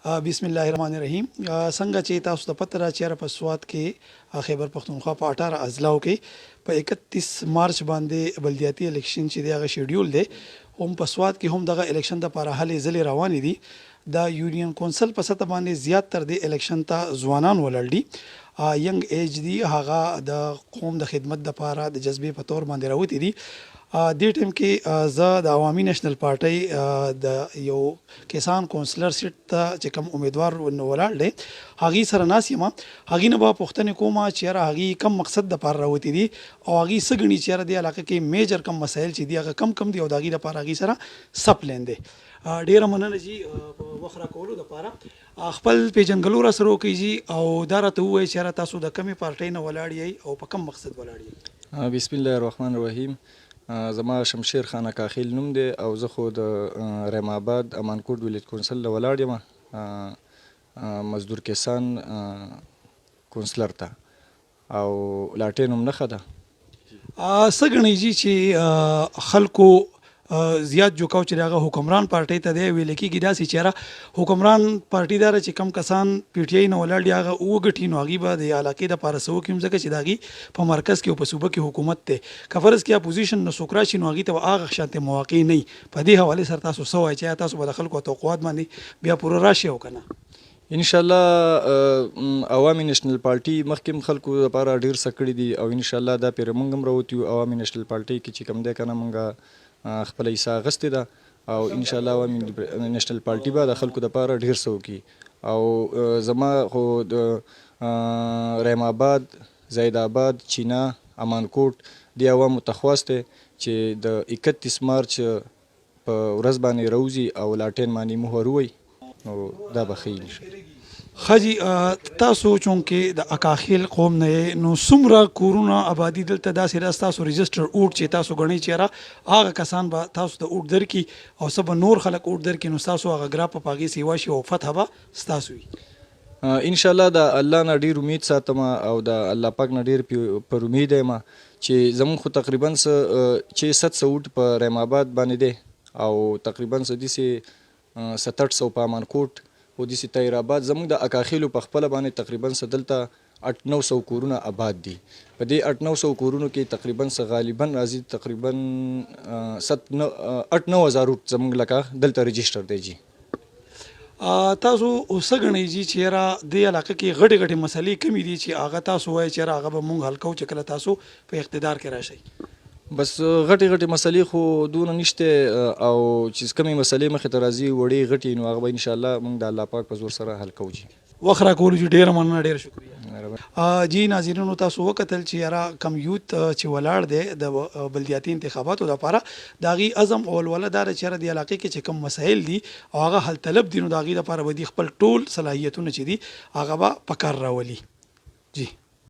بسم الله الرحمن الرحیم. څنګه چې تاسو ته پته را چیرې په سوات کې خیبر پختونخوا په 18 اضلاعو کې په 31 مارچ باندې بلدیاتي الیکشن چې دی هغه شیډیول دی. هم په سوات کې هم دغه الیکشن د لپاره هلې ځلې روانې دي. د یونین کونسل په سطح باندې زیات تر د الیکشن ته ځوانان ولاړ دي. ینګ ایج دی هغه د قوم د خدمت لپاره د جذبې په تور باندې راوتی دي. دې ټیم کې زه د عوامي نېشنل پارټۍ د یو کسان کونسلر سیټ ته چې کوم امیدوار ولاړ دی هغې سره ناست یم. هغې نه به پوښتنې کومه چې یاره هغې کم مقصد دپاره راوتي دي او هغې څه ګڼي چې یاره دې علاقه کې میجر کم مسایل چې دي هغه کم دي او د هغې دپاره هغې سره سپ لین دی. ډیره مننه جی په وخت راکولو دپاره. خپل پیژنګلو را سره وکړئ جی او دا راته ووایئ چې یاره تاسو د کمې پارټۍ نه ولاړ یئ او په کم مقصد ولاړ یئ. بسم الله الرحمن الرحیم. زما شمشیر خان کاخیل نوم دی او زه خو د رحم آباد امانکوټ ولیج کونسل له ولاړ یم مزدور کسان کونسلر ته او لاټین هم نښه ده. څه ګڼئ جي چې خلکو زیات جوکاو چې هغه حکمران پارټۍ ته دی ویل کېږي داسې چې یاره حکمران پارټي داره چې کم کسان پی ټي آی نه ولاړ دي هغه وګټي نو هغې به د علاقې دپاره څه وکړي ځکه چې د هغې په مرکز کې او په صوبه کې حکومت دی. که فرض کې اپوزیشن نه څوک راشي نو هغې ته به هغه شانتې مواقع نه وي. په دې حوالې سره تاسو څه وایئ چې تاسو به د خلکو توقعات باندې بیا پوره راشي او که نه؟ انشاءالله عوامي نېشنل پارټي مخکې هم خلکو لپاره ډېر څه کړي دي او انشاءالله دا پیره موږ هم راوتي یو عوامي نېشنل پارټۍ کې چې کوم دی که نه موږ خپله حصه اخیستې ده او انشاءالله عوامي نېشنل پارټي به د خلکو دپاره ډېر څه وکړي. او زما خو د رحم آباد، زید آباد، چینا، امانکوټ دې عوامو ته خواست دی چې د 31 مارچ په ورځ باندې راوځي او لاټین باندې مهر ووایي نو دا به ښه وي. ښه جي تاسو چونکې د اکاخیل قوم نه یې نو څومره کورونه آبادي دلته داسې ده ستاسو رجسټر اوټ چې تاسو ګڼئ چې یاره هغه کسان به تاسو ته اوټ درکړي او څه به نور خلک اوټ درکړي نو ستاسو هغه ګراپ په هغې سیوا شي او فتح به ستاسو وي؟ انشاءالله د الله نه ډېر امید ساتم او د الله پاک نه ډېر پر امید یم چې زموږ خو تقریبا چې 700 اوټ په رحم آباد باندې دی او تقریبا داسې 6700 په امانکوټ او داسې طاهر آباد زموږ د اکاخیلو په خپله باندې تقریبا دلته 800 کورونه آباد دي. په دې 800 کورونو کې تقریبا غالبا راځي تقریبا 8-9000 روټ زموږ لکه دلته رجسټر دی جي. تاسو څه ګڼئ جي چې یاره دې علاقه کې غټې مسلې کمې دي چې هغه تاسو وایئ چې یاره هغه به مونږ حل کوو چې کله تاسو په اقتدار کې راشئ؟ بس غټې مسلې خو دونه نشته او چې کمې مسلې مخې ته راځي وړې غټې نو هغه به انشاءالله موږ د الله پاک په زور سره حل کوو جي. وخت راکولو جي ډېره مننه، ډېره شکریه. جی ناظرینو تاسو وکتل چې یاره کم یوت چې ولاړ دی د بلدیاتي انتخاباتو دپاره د هغې عزم او ولوله دا ده چې یاره دې علاقې کې چې کم مسایل دي او هغه حل طلب دي نو د هغې دپاره به دي خپل ټول صلاحیتونه چې دي هغه به په کار راولي. جی